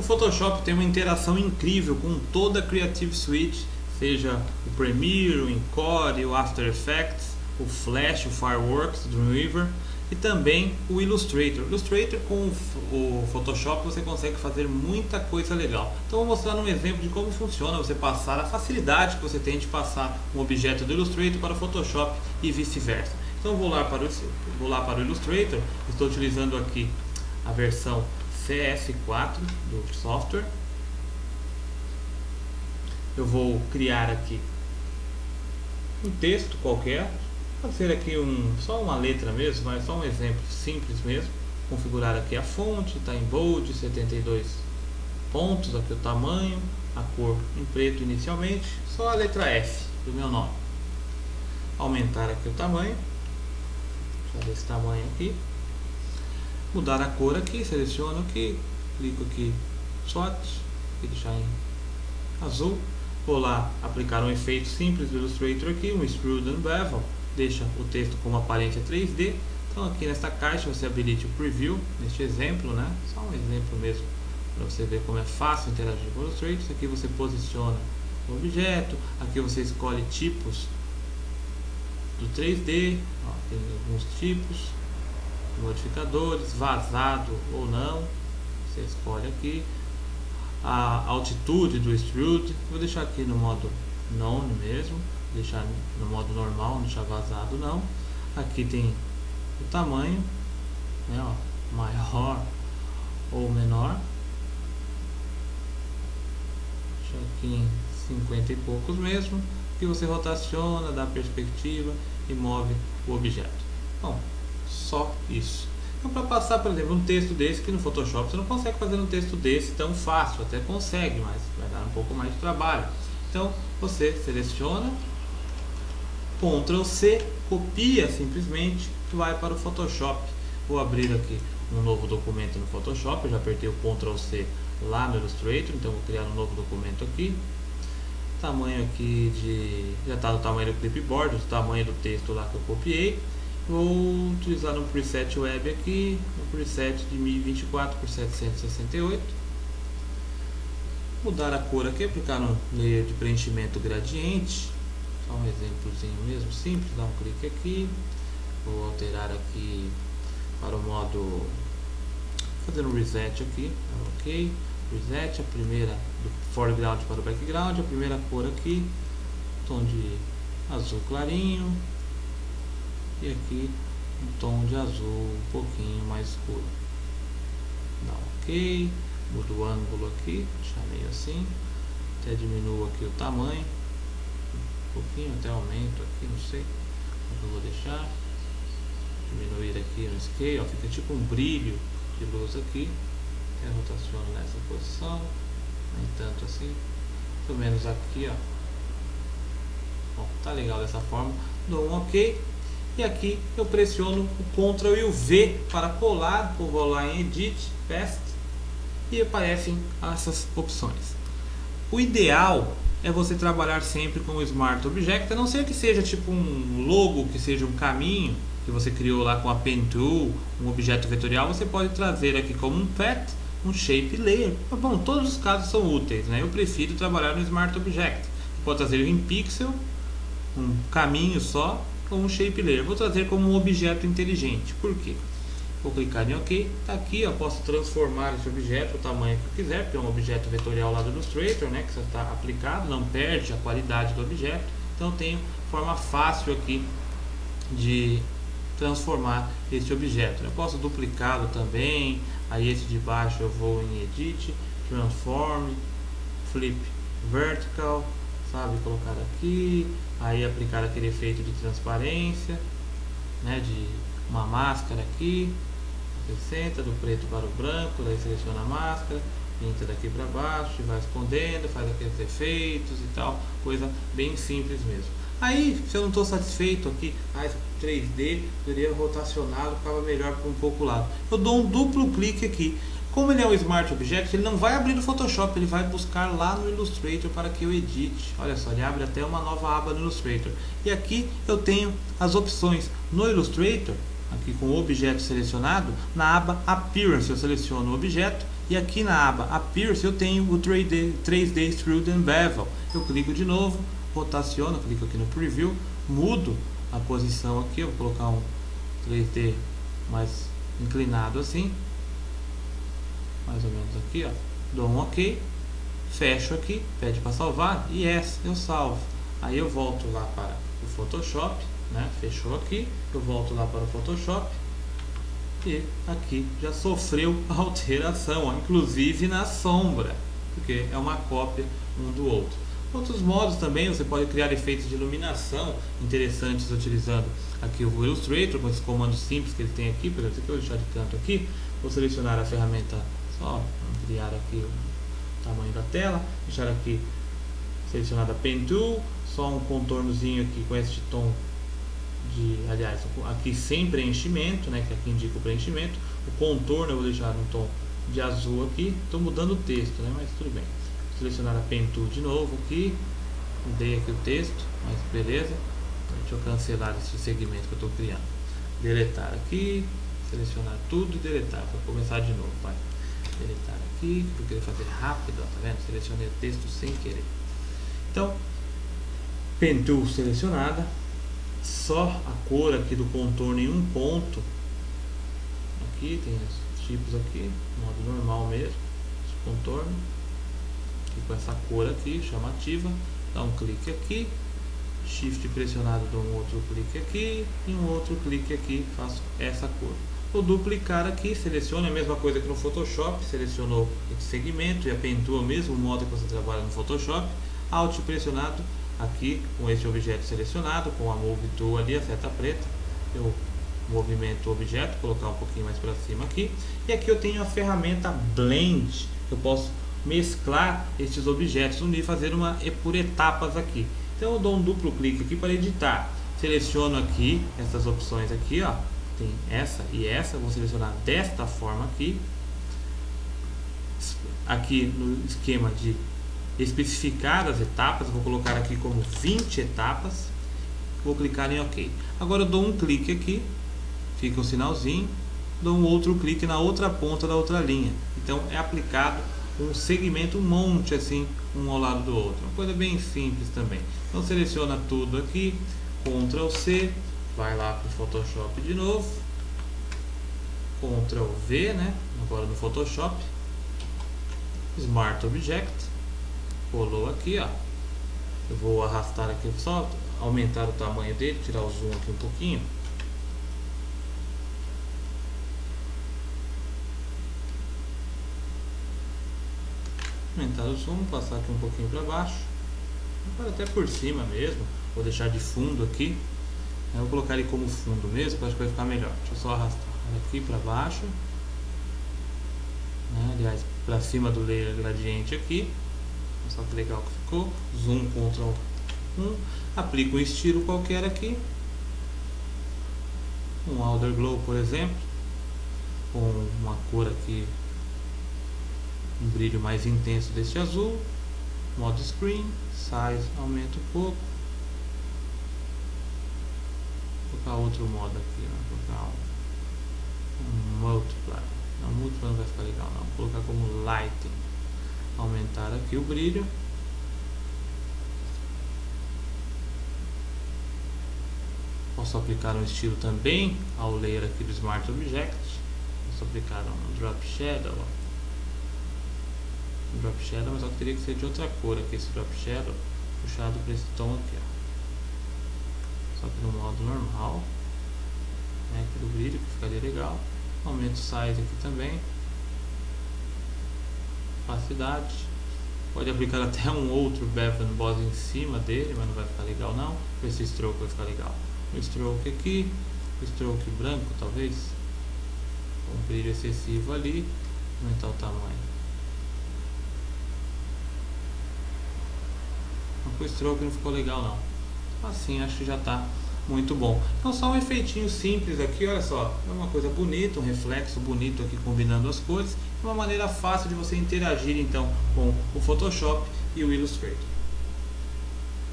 O Photoshop tem uma interação incrível com toda a Creative Suite, seja o Premiere, o Encore, o After Effects, o Flash, o Fireworks, o Dreamweaver e também o Illustrator. Illustrator com o Photoshop você consegue fazer muita coisa legal. Então vou mostrar um exemplo de como funciona você passar a facilidade que você tem de passar um objeto do Illustrator para o Photoshop e vice-versa. Então vou lá para o Illustrator, estou utilizando aqui a versão CS4 do software. Eu vou criar aqui um texto qualquer, pode ser aqui só uma letra mesmo, mas só um exemplo simples mesmo. Configurar aqui a fonte, está em bold, 72 pontos, aqui o tamanho, a cor em preto inicialmente, só a letra F do meu nome. Aumentar aqui o tamanho, já desse tamanho aqui. Mudar a cor aqui, seleciono aqui, clico aqui, swatch, e deixar em azul. Vou lá aplicar um efeito simples do Illustrator aqui, um Extrude and Bevel, deixa o texto com uma aparência 3D. Então aqui nesta caixa você habilite o Preview, neste exemplo, né? Só um exemplo mesmo, para você ver como é fácil interagir com o Illustrator. Aqui você posiciona o objeto, aqui você escolhe tipos do 3D, ó, tem alguns tipos, modificadores, vazado ou não, você escolhe aqui a altitude do extrude. Vou deixar aqui no modo none mesmo, deixar no modo normal, não deixar vazado não. Aqui tem o tamanho, né, ó, maior ou menor, deixar aqui em 50 e poucos mesmo, que você rotaciona, dá perspectiva e move o objeto. Bom, só isso. Então, para passar, por exemplo, um texto desse que no Photoshop você não consegue fazer um texto desse tão fácil, até consegue, mas vai dar um pouco mais de trabalho. Então você seleciona, Ctrl C, copia simplesmente e vai para o Photoshop. Vou abrir aqui um novo documento no Photoshop, eu já apertei o Ctrl C lá no Illustrator, então vou criar um novo documento aqui. Tamanho aqui já está no tamanho do clipboard, o tamanho do texto lá que eu copiei. Vou utilizar um preset web aqui, um preset de 1024 por 768. Mudar a cor aqui, aplicar no layer de preenchimento gradiente. Só um exemplozinho mesmo, simples, dá um clique aqui. Vou alterar aqui para o modo, fazer um reset aqui, ok. Reset, a primeira do foreground para o background, a primeira cor aqui, tom de azul clarinho. E aqui um tom de azul um pouquinho mais escuro. Dá um ok, mudo o ângulo aqui, deixar meio assim, até diminuo aqui o tamanho, um pouquinho, até aumento aqui, não sei, mas eu vou deixar, diminuir aqui no scale, ó, fica tipo um brilho de luz aqui, até rotaciono nessa posição, nem tanto assim, pelo menos aqui, ó. Bom, tá legal dessa forma, dou um ok. E aqui eu pressiono o Ctrl e o V para colar, vou lá em Edit, Paste, e aparecem essas opções. O ideal é você trabalhar sempre com o Smart Object, a não ser que seja tipo um logo, que seja um caminho que você criou lá com a Pen Tool, um objeto vetorial, você pode trazer aqui como um Path, um Shape Layer. Bom, todos os casos são úteis, né? Eu prefiro trabalhar no Smart Object. Você pode trazer em Pixel, um caminho só, como um shape layer. Vou trazer como um objeto inteligente. Por quê? Vou clicar em OK. Tá aqui, eu posso transformar esse objeto o tamanho que eu quiser, porque é um objeto vetorial lá do Illustrator, né, que já está aplicado, não perde a qualidade do objeto. Então eu tenho forma fácil aqui de transformar esse objeto. Eu posso duplicá-lo também. Aí esse de baixo eu vou em Edit, Transform, Flip Vertical, sabe, colocar aqui, aí aplicar aquele efeito de transparência, né, de uma máscara aqui, acrescenta do preto para o branco, daí seleciona a máscara, pinta daqui para baixo e vai escondendo, faz aqueles efeitos e tal, coisa bem simples mesmo. Aí, se eu não estou satisfeito aqui, 3D, poderia rotacioná-lo, ficava melhor para um pouco lado. Eu dou um duplo clique aqui. Como ele é um Smart Object, ele não vai abrir no Photoshop, ele vai buscar lá no Illustrator para que eu edite. Olha só, ele abre até uma nova aba no Illustrator. E aqui eu tenho as opções no Illustrator, aqui com o objeto selecionado, na aba Appearance eu seleciono o objeto E aqui na aba Appears eu tenho o 3D Extrude and Bevel. Eu clico de novo, rotaciono, clico aqui no Preview, mudo a posição aqui, eu vou colocar um 3D mais inclinado assim, mais ou menos aqui, ó. Dou um OK, fecho aqui, pede para salvar e eu salvo. Aí eu volto lá para o Photoshop, né? Fechou aqui, eu volto lá para o Photoshop e aqui já sofreu alteração, ó, inclusive na sombra, porque é uma cópia um do outro. Outros modos também, você pode criar efeitos de iluminação interessantes utilizando aqui o Illustrator, com esses comandos simples que ele tem aqui. Por exemplo, esse aqui eu vou deixar de canto aqui, vou selecionar a ferramenta, só ampliar aqui o tamanho da tela, deixar aqui selecionada Pen Tool, só um contornozinho aqui com este tom de, aliás, aqui sem preenchimento, né, que aqui indica o preenchimento. O contorno eu vou deixar no tom de azul aqui, estou mudando o texto, né, mas tudo bem. Selecionar a Pen Tool de novo aqui, mudei aqui o texto, mas beleza. Deixa eu cancelar esse segmento que eu estou criando, deletar aqui, selecionar tudo e deletar, para começar de novo, vai. Deletar aqui, que eu queria fazer rápido, ó, tá vendo? Selecionei o texto sem querer. Então, Pen Tool selecionada, só a cor aqui do contorno em um ponto. Aqui tem os tipos aqui, modo normal mesmo, esse contorno. Aqui com essa cor aqui, chamativa, dá um clique aqui, Shift pressionado, dou um outro clique aqui e um outro clique aqui, faço essa cor. Vou duplicar aqui, seleciono a mesma coisa que no Photoshop, selecionou esse segmento e a Pen Tool é o mesmo modo que você trabalha no Photoshop. Alt pressionado aqui com esse objeto selecionado, com a Move Tool ali, a seta preta, eu movimento o objeto, colocar um pouquinho mais para cima aqui, e aqui eu tenho a ferramenta Blend, eu posso mesclar estes objetos e fazer uma por etapas aqui. Então eu dou um duplo clique aqui para editar, seleciono aqui essas opções aqui, ó, tem essa e essa, vou selecionar desta forma aqui, aqui no esquema de especificar as etapas, vou colocar aqui como 20 etapas, vou clicar em OK. Agora eu dou um clique aqui, fica um sinalzinho, dou um outro clique na outra ponta da outra linha, então é aplicado um segmento, um monte assim, um ao lado do outro, uma coisa bem simples também. Então seleciona tudo aqui, Ctrl C, vai lá para o Photoshop de novo, Ctrl V, né? Agora no Photoshop, Smart Object, colou aqui, ó. Eu vou arrastar aqui, só aumentar o tamanho dele, tirar o zoom aqui um pouquinho. Aumentar o zoom, passar aqui um pouquinho para baixo, agora até por cima mesmo, vou deixar de fundo aqui, eu vou colocar ele como fundo mesmo, que eu acho que vai ficar melhor. Deixa eu só arrastar aqui para baixo, né? Aliás, para cima do layer gradiente aqui, olha só que legal que ficou, zoom, Ctrl 1, aplico um estilo qualquer aqui, um Outer Glow por exemplo, com uma cor aqui, um brilho mais intenso deste azul, modo screen, size aumenta um pouco, vou colocar outro modo aqui, né? Vou colocar um multiply, não, multiply não vai ficar legal não, vou colocar como lighting, aumentar aqui o brilho, posso aplicar um estilo também ao layer aqui do Smart Object, posso aplicar um Drop Shadow, mas só que teria que ser de outra cor aqui, esse Drop Shadow, puxado para esse tom aqui, ó. Só que no modo normal, né, aqui do brilho, que ficaria legal. Aumento o size aqui também, opacidade, pode aplicar até um outro Bevel Emboss em cima dele, mas não vai ficar legal não. Esse stroke vai ficar legal, o stroke aqui, o stroke branco talvez, um brilho excessivo ali, aumentar o tamanho. O stroke não ficou legal não, assim acho que já está muito bom. Então só um efeitinho simples aqui, olha só, é uma coisa bonita, um reflexo bonito aqui combinando as cores, uma maneira fácil de você interagir então com o Photoshop e o Illustrator.